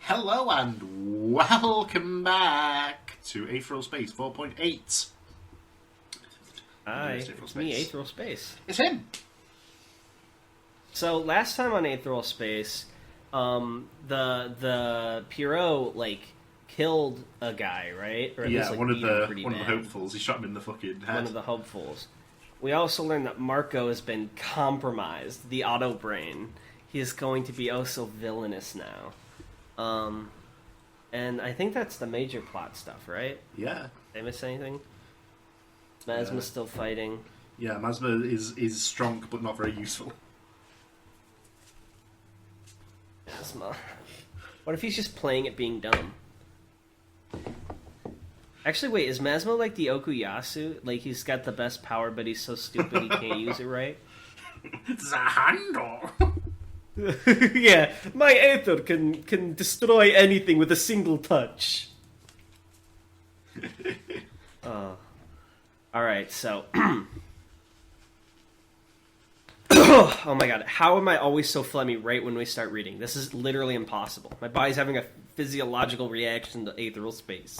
Hello and welcome back to Aetheral Space 4.8. Hi, it's me, Aetheral Space. It's him. So last time on Aetheral Space, the Pierrot killed a guy, right? Or at least, one of the hopefuls. He shot him in the fucking head. One of the hopefuls. We also learned that Marco has been compromised. The Auto Brain. He is going to be oh so villainous now. And I think that's the major plot stuff, right? Yeah. Did I miss anything? Masma's still fighting. Yeah, Masma is strong but not very useful. Masma. What if he's just playing at being dumb? Actually, wait, is Masma like the Okuyasu? Like, he's got the best power, but he's so stupid he can't use it right? The handle! Yeah, my Aether can destroy anything with a single touch. Alright, so... Oh my god, how am I always so phlegmy right when we start reading? This is literally impossible. My body's having a physiological reaction to Aetheral Space.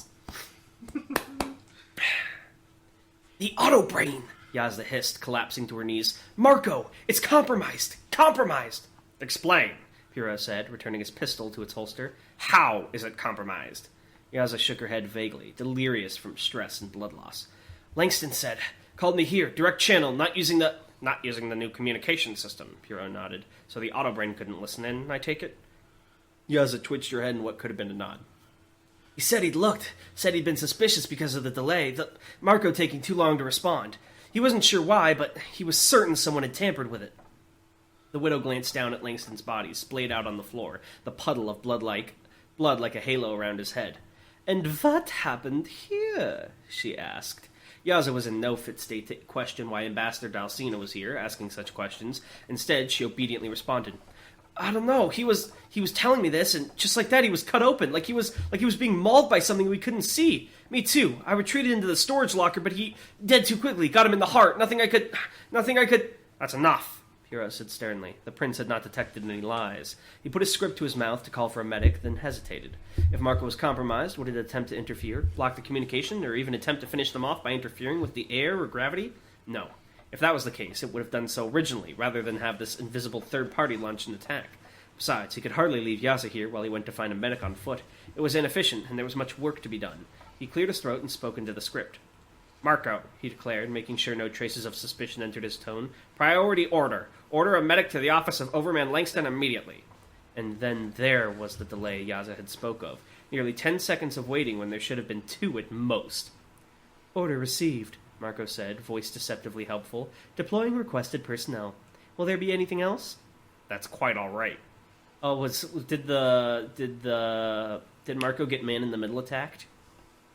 The Auto Brain! Yazda hissed, collapsing to her knees. Marco! It's compromised! Compromised! Explain, Pierrot said, returning his pistol to its holster. How is it compromised? Yazda shook her head vaguely, delirious from stress and blood loss. Langston said, called me here, direct channel, not using the new communication system, Pierrot nodded. So the Autobrain couldn't listen in, I take it? Yazda twitched her head in what could have been a nod. He said he'd looked, said he'd been suspicious because of the delay, Marco taking too long to respond. He wasn't sure why, but he was certain someone had tampered with it. The widow glanced down at Langston's body, splayed out on the floor, the puddle of blood like a halo around his head. And what happened here? She asked. Yazda was in no fit state to question why Ambassador Dalcina was here, asking such questions. Instead, she obediently responded. I don't know, he was telling me this, and just like that he was cut open, like he was being mauled by something we couldn't see. Me too. I retreated into the storage locker, but he dead too quickly, got him in the heart. Nothing I could... That's enough, Pierrot said sternly. The prince had not detected any lies. He put his script to his mouth to call for a medic, then hesitated. If Marco was compromised, would it attempt to interfere, block the communication, or even attempt to finish them off by interfering with the air or gravity? No. If that was the case, it would have done so originally, rather than have this invisible third party launch an attack. Besides, he could hardly leave Yazda here while he went to find a medic on foot. It was inefficient, and there was much work to be done. He cleared his throat and spoke into the script. Marco, he declared, making sure no traces of suspicion entered his tone. Priority order. Order a medic to the office of Overman Langston immediately. And then there was the delay Yazda had spoke of. Nearly 10 seconds of waiting when there should have been 2 at most. Order received, Marco said, voice deceptively helpful. Deploying requested personnel. Will there be anything else? That's quite all right. Oh, did Marco get man in the middle attacked?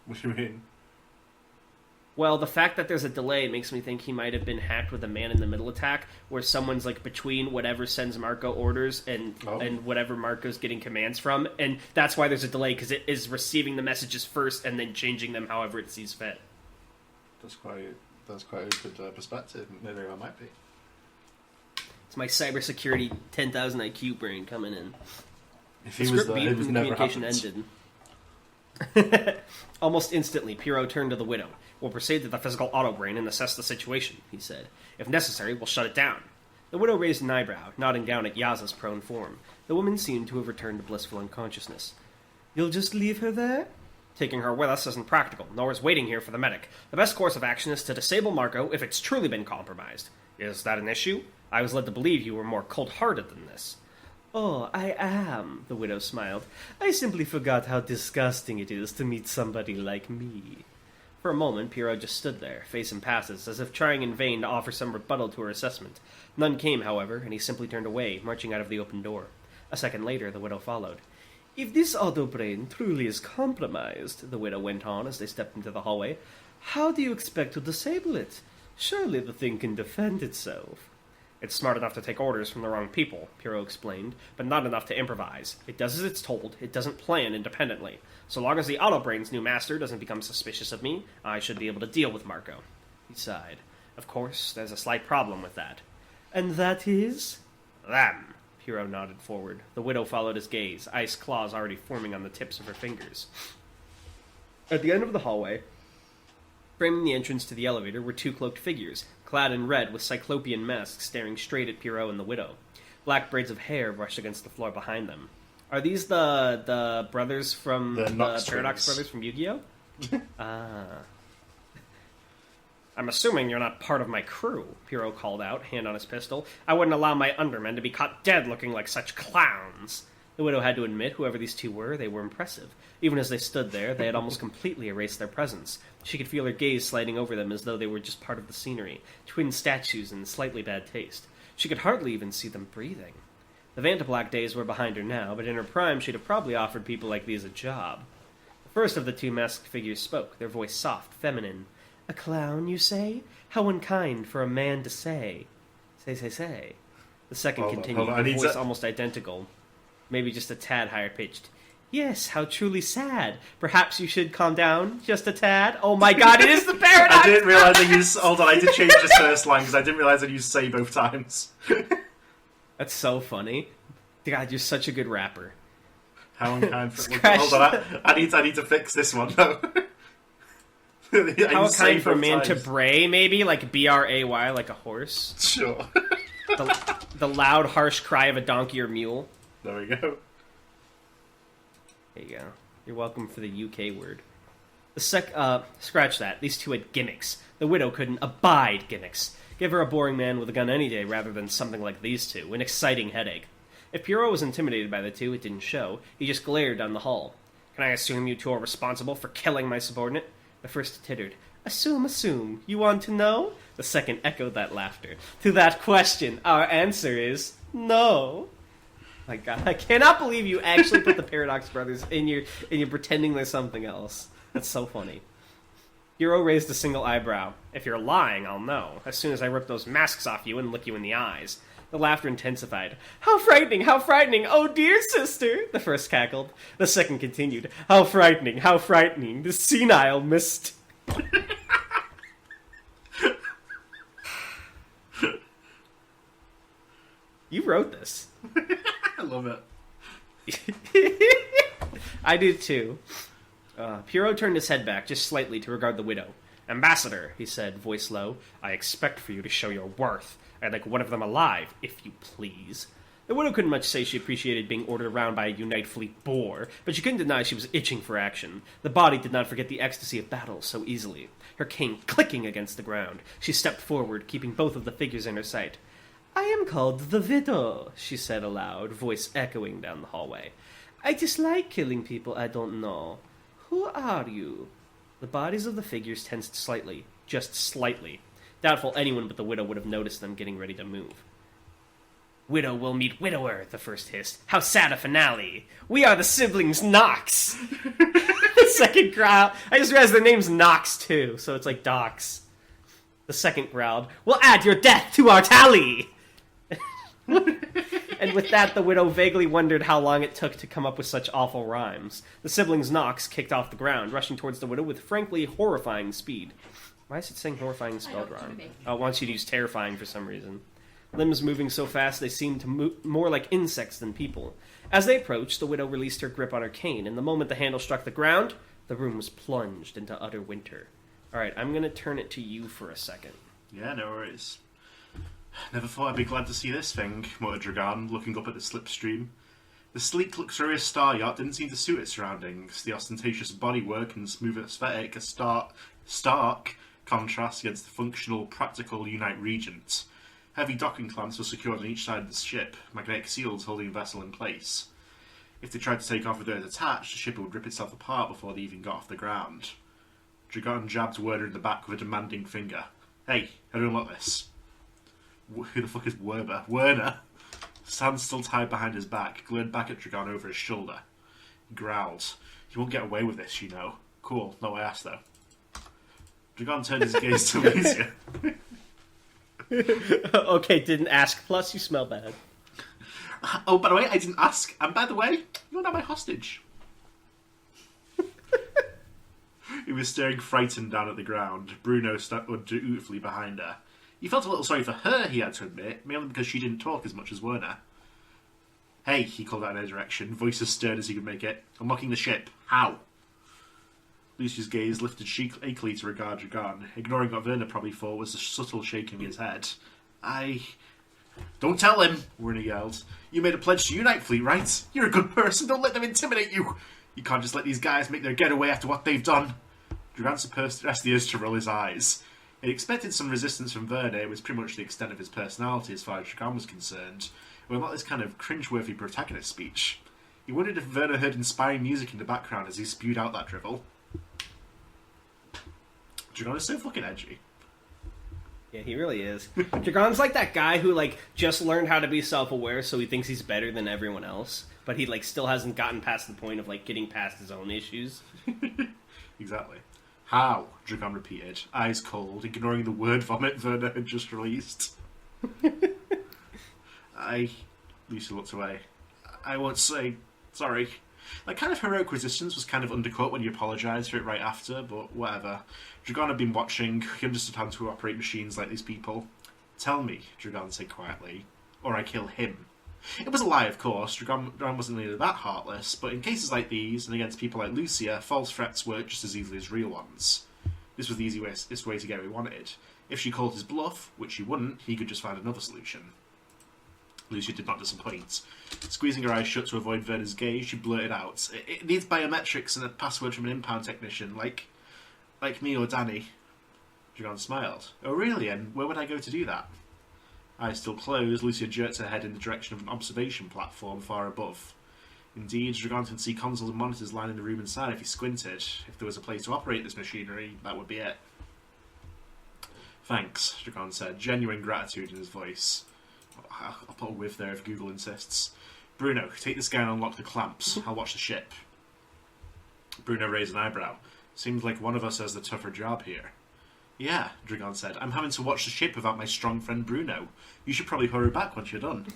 What do you mean? Well, the fact that there's a delay makes me think he might have been hacked with a man-in-the-middle attack, where someone's, like, between whatever sends Marco orders and whatever Marco's getting commands from, and that's why there's a delay, because it is receiving the messages first and then changing them however it sees fit. That's quite a good perspective. Maybe I might be. It's my cybersecurity 10,000 IQ brain coming in. If he was there, it was never communication happened. Ended. Almost instantly, Pierrot turned to the widow. We'll proceed to the physical auto-brain and assess the situation, he said. If necessary, we'll shut it down. The widow raised an eyebrow, nodding down at Yazda's prone form. The woman seemed to have returned to blissful unconsciousness. You'll just leave her there? Taking her with us isn't practical, nor is waiting here for the medic. The best course of action is to disable Marco if it's truly been compromised. Is that an issue? I was led to believe you were more cold-hearted than this. Oh, I am, the widow smiled. I simply forgot how disgusting it is to meet somebody like me. For a moment, Pierrot just stood there, face impassive, as if trying in vain to offer some rebuttal to her assessment. None came, however, and he simply turned away, marching out of the open door. A second later, the widow followed. If this auto-brain truly is compromised, the widow went on as they stepped into the hallway, how do you expect to disable it? Surely the thing can defend itself. It's smart enough to take orders from the wrong people, Pierrot explained, but not enough to improvise. It does as it's told, it doesn't plan independently. So long as the Autobrain's new master doesn't become suspicious of me, I should be able to deal with Marco. He sighed. Of course, there's a slight problem with that. And that is? Them. Pierrot nodded forward. The widow followed his gaze, ice claws already forming on the tips of her fingers. At the end of the hallway, framing the entrance to the elevator, were two cloaked figures, clad in red with cyclopean masks staring straight at Pierrot and the widow. Black braids of hair brushed against the floor behind them. Are these the brothers from the Paradox brothers from Yu-Gi-Oh? I'm assuming you're not part of my crew, Pierrot called out, hand on his pistol. I wouldn't allow my undermen to be caught dead looking like such clowns. The widow had to admit, whoever these two were, they were impressive. Even as they stood there, they had almost completely erased their presence. She could feel her gaze sliding over them as though they were just part of the scenery, twin statues in slightly bad taste. She could hardly even see them breathing. The Vantablack days were behind her now, but in her prime she'd have probably offered people like these a job. The first of the two masked figures spoke, their voice soft, feminine. A clown, you say? How unkind for a man to say. Say. The second continued, their voice almost identical. Maybe just a tad higher pitched. Yes, how truly sad. Perhaps you should calm down just a tad. Oh my god, it is the Paradox! I didn't realise I used... Hold on, I did change the first line because I didn't realise I used say both times. That's so funny. God, you're such a good rapper. How unkind for... Hold on, I need to fix this one, though. How kind for a man to bray, maybe? Like B-R-A-Y, like a horse? Sure. The loud, harsh cry of a donkey or mule. There we go. There you go. You're welcome for the UK word. Scratch that. These two had gimmicks. The widow couldn't abide gimmicks. Give her a boring man with a gun any day rather than something like these two. An exciting headache. If Pierrot was intimidated by the two, it didn't show. He just glared down the hall. Can I assume you two are responsible for killing my subordinate? The first tittered. Assume. You want to know? The second echoed that laughter. To that question, our answer is no. My god, I cannot believe you actually put the Paradox Brothers in your pretending there's something else. That's so funny. Hero raised a single eyebrow. If you're lying, I'll know. As soon as I rip those masks off you and look you in the eyes. The laughter intensified. How frightening! Oh dear, sister! The first cackled. The second continued. How frightening! The senile mist. You wrote this. I love it. I do too. Pierrot turned his head back just slightly to regard the widow. Ambassador, he said, voice low, I expect for you to show your worth. I'd like one of them alive, if you please. The widow couldn't much say she appreciated being ordered around by a Unite Fleet bore, but she couldn't deny she was itching for action. The body did not forget the ecstasy of battle so easily. Her cane clicking against the ground, she stepped forward, keeping both of the figures in her sight. I am called the Widow, she said aloud, voice echoing down the hallway. I dislike killing people I don't know. Who are you? The bodies of the figures tensed slightly, just slightly. Doubtful anyone but the widow would have noticed them getting ready to move. Widow will meet widower, the first hissed. How sad a finale! We are the siblings Knox! The second growled. I just realized their name's Knox, too, so it's like Docs. The second growled. We'll add your death to our tally! And with that, the widow vaguely wondered how long it took to come up with such awful rhymes. The siblings Knox kicked off the ground, rushing towards the widow with frankly horrifying speed. Why is it saying horrifying spelled wrong? Oh, it wants you to use terrifying for some reason. Limbs moving so fast they seemed to move more like insects than people. As they approached, the widow released her grip on her cane, and the moment the handle struck the ground, the room was plunged into utter winter. Alright, I'm going to turn it to you for a second. Yeah, no worries. Never thought I'd be glad to see this thing, muttered Dragan, looking up at the slipstream. The sleek, luxurious star yacht didn't seem to suit its surroundings. The ostentatious bodywork and smooth aesthetic, a stark contrast against the functional, practical Unite Regent. Heavy docking clamps were secured on each side of the ship, magnetic seals holding the vessel in place. If they tried to take off with those attached, the ship would rip itself apart before they even got off the ground. Dragan jabbed Werner in the back with a demanding finger. Hey, how do you unlock this? Who the fuck is Werner? Werner! His hands still tied behind his back, glared back at Dragan over his shoulder. He growled. You won't get away with this, you know. Cool, not what I asked, though. Dragan turned his gaze to Elysia. Okay, didn't ask, plus you smell bad. Oh, by the way, I didn't ask. And by the way, you're not my hostage. He was staring frightened down at the ground. Bruno stood dutifully behind her. He felt a little sorry for her, he had to admit, mainly because she didn't talk as much as Werner. Hey, he called out in her direction, voice as stern as he could make it. Unlocking the ship. How? Lucia's gaze lifted shakily to regard Dragon, ignoring what Werner probably thought was a subtle shaking of his head. Don't tell him, Werner yelled. You made a pledge to unite, Fleet, right? You're a good person, don't let them intimidate you! You can't just let these guys make their getaway after what they've done. Dragon suppressed the urge to roll his eyes. He expected some resistance from Werner. It was pretty much the extent of his personality as far as Dragon was concerned. Well, not this kind of cringe-worthy protagonist speech. He wondered if Werner heard inspiring music in the background as he spewed out that drivel. Dragon is so fucking edgy. Yeah, he really is. Dragon's like that guy who, just learned how to be self-aware, so he thinks he's better than everyone else, but he, still hasn't gotten past the point of, getting past his own issues. Exactly. How? Dragon repeated, eyes cold, ignoring the word vomit Werner had just released. Lucia looked away. I won't say sorry. That kind of heroic resistance was kind of undercut when you apologised for it right after, but whatever. Dragon had been watching. He understood how to operate machines like these people. Tell me, Dragon said quietly, or I kill him. It was a lie, of course. Dragon wasn't really that heartless, but in cases like these, and against people like Lucia, false threats work just as easily as real ones. This was the easiest way to get what he wanted. If she called his bluff, which she wouldn't, he could just find another solution. Lucia did not disappoint. Squeezing her eyes shut to avoid Werner's gaze, she blurted out, It needs biometrics and a password from an impound technician, like me or Danny. Dragon smiled. Oh really, and where would I go to do that? Eyes still closed, Lucia jerked her head in the direction of an observation platform far above. Indeed, Dragon could see consoles and monitors lining the room inside if he squinted. If there was a place to operate this machinery, that would be it. Thanks, Dragon said, genuine gratitude in his voice. I'll put a whiff there if Google insists. Bruno, take this guy and unlock the clamps. I'll watch the ship. Bruno raised an eyebrow. Seems like one of us has the tougher job here. Yeah, Dragon said. I'm having to watch the ship without my strong friend Bruno. You should probably hurry back once you're done.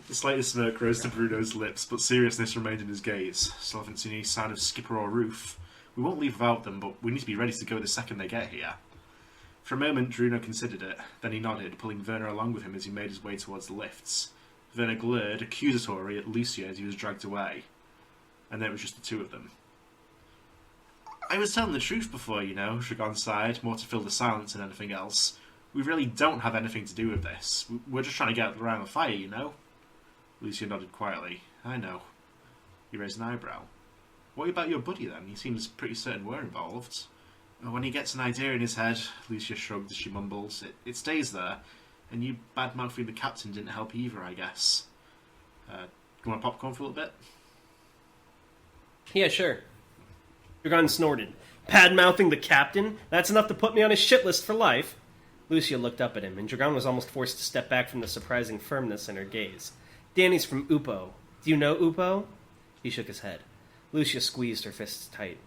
The slightest smirk rose to Bruno's lips, but seriousness remained in his gaze. Still haven't seen any sign of Skipper or Roof. We won't leave without them, but we need to be ready to go the second they get here. For a moment, Bruno considered it. Then he nodded, pulling Werner along with him as he made his way towards the lifts. Werner glared, accusatory, at Lucia as he was dragged away. And then it was just the two of them. I was telling the truth before, you know, Dragon sighed, more to fill the silence than anything else. We really don't have anything to do with this. We're just trying to get around the fire, you know? Lucia nodded quietly. I know. He raised an eyebrow. What about your buddy, then? He seems pretty certain we're involved. When he gets an idea in his head, Lucia shrugged as she mumbles, it stays there, and you bad-mouthing the captain didn't help either, I guess. You want popcorn for a little bit? Yeah, sure. Dragon snorted. Bad-mouthing the captain? That's enough to put me on his shit list for life. Lucia looked up at him, and Dragon was almost forced to step back from the surprising firmness in her gaze. Danny's from Upo. Do you know Upo? He shook his head. Lucia squeezed her fists tight.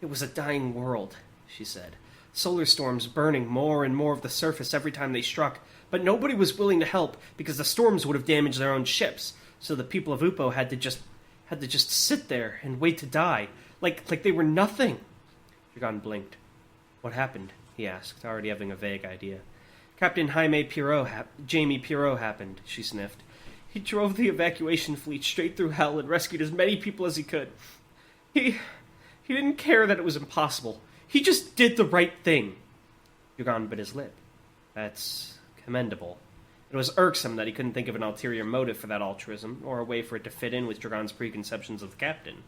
It was a dying world, she said. Solar storms burning more and more of the surface every time they struck, but nobody was willing to help because the storms would have damaged their own ships, so the people of Upo had to just sit there and wait to die, like they were nothing. Dragon blinked. What happened? He asked, already having a vague idea. Captain Jamie Pirot happened, she sniffed. He drove the evacuation fleet straight through hell and rescued as many people as he could. He didn't care that it was impossible. He just did the right thing. Dragon bit his lip. That's commendable. It was irksome that he couldn't think of an ulterior motive for that altruism, or a way for it to fit in with Dragon's preconceptions of the captain.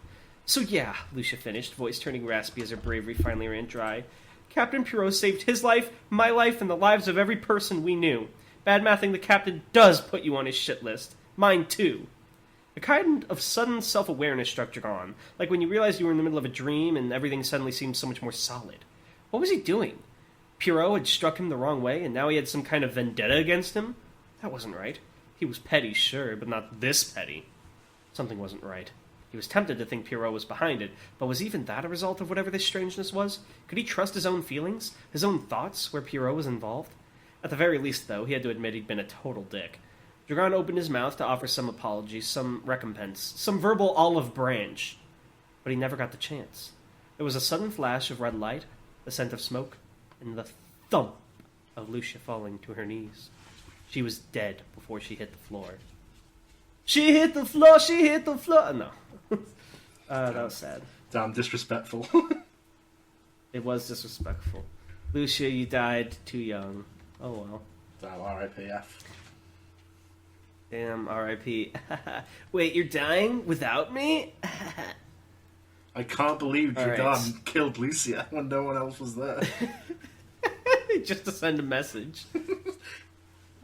So yeah, Lucia finished, voice turning raspy as her bravery finally ran dry. Captain Pirot saved his life, my life, and the lives of every person we knew. Bad-mouthing the captain does put you on his shit list. Mine too. A kind of sudden self-awareness struck Dragon, like when you realized you were in the middle of a dream and everything suddenly seemed so much more solid. What was he doing? Pirot had struck him the wrong way, and now he had some kind of vendetta against him? That wasn't right. He was petty, sure, but not this petty. Something wasn't right. He was tempted to think Pirot was behind it, but was even that a result of whatever this strangeness was? Could he trust his own feelings, his own thoughts, where Pirot was involved? At the very least, though, he had to admit he'd been a total dick. Dragon opened his mouth to offer some apology, some recompense, some verbal olive branch. But he never got the chance. There was a sudden flash of red light, the scent of smoke, and the thump of Lucia falling to her knees. She was dead before she hit the floor. She hit the floor, she hit the floor. No. That was sad. Damn disrespectful. It was disrespectful. Lucia, you died too young. Oh well. Damn, RIPF. Damn, R.I.P. Wait, you're dying without me? I can't believe Dragon Alright. killed Lucia when no one else was there. Just to send a message.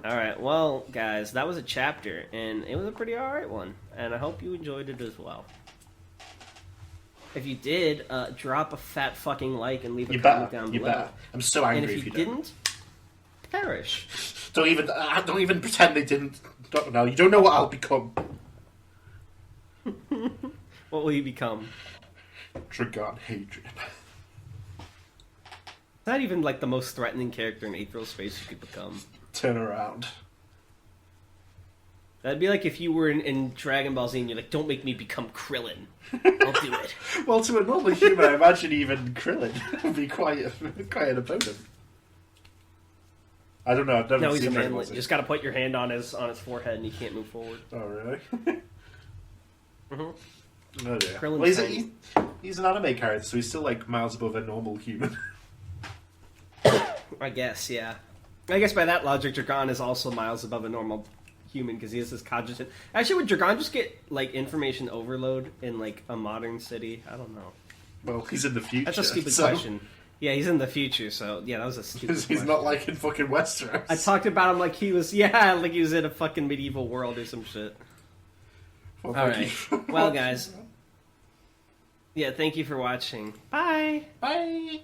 Alright, well, guys, that was a chapter, and it was a pretty alright one. And I hope you enjoyed it as well. If you did, drop a fat fucking like and leave a comment down below. You better. I'm so angry And if you didn't, perish. Don't even pretend they didn't. Don't know. You don't know what I'll become. What will you become? Dragon Hadrian. Not even like the most threatening character in Aetheral space you could become. Turn around. That'd be like if you were in Dragon Ball Z and you're like, don't make me become Krillin. I'll do it. Well, to a normal human, I imagine even Krillin would be quite an opponent. I don't know. I've never No, he's a seen Dragon manlet. Ball You Z. just gotta put your hand on his forehead and he can't move forward. Oh, really? Mm-hmm. Oh, dear. Krillin's Well, he's an anime character, so he's still like miles above a normal human. I guess, yeah. I guess by that logic, Dragon is also miles above a normal human because he has this cogitant. Actually, would Dragon just get like information overload in like a modern city? I don't know. Well, he's in the future. That's a stupid question. Yeah, he's in the future, so yeah, that was a stupid He's question. not like in fucking Westeros. I talked about him like he was, like he was in a fucking medieval world or some shit. Well, Alright. thank you. Well, guys. Yeah, thank you for watching. Bye! Bye.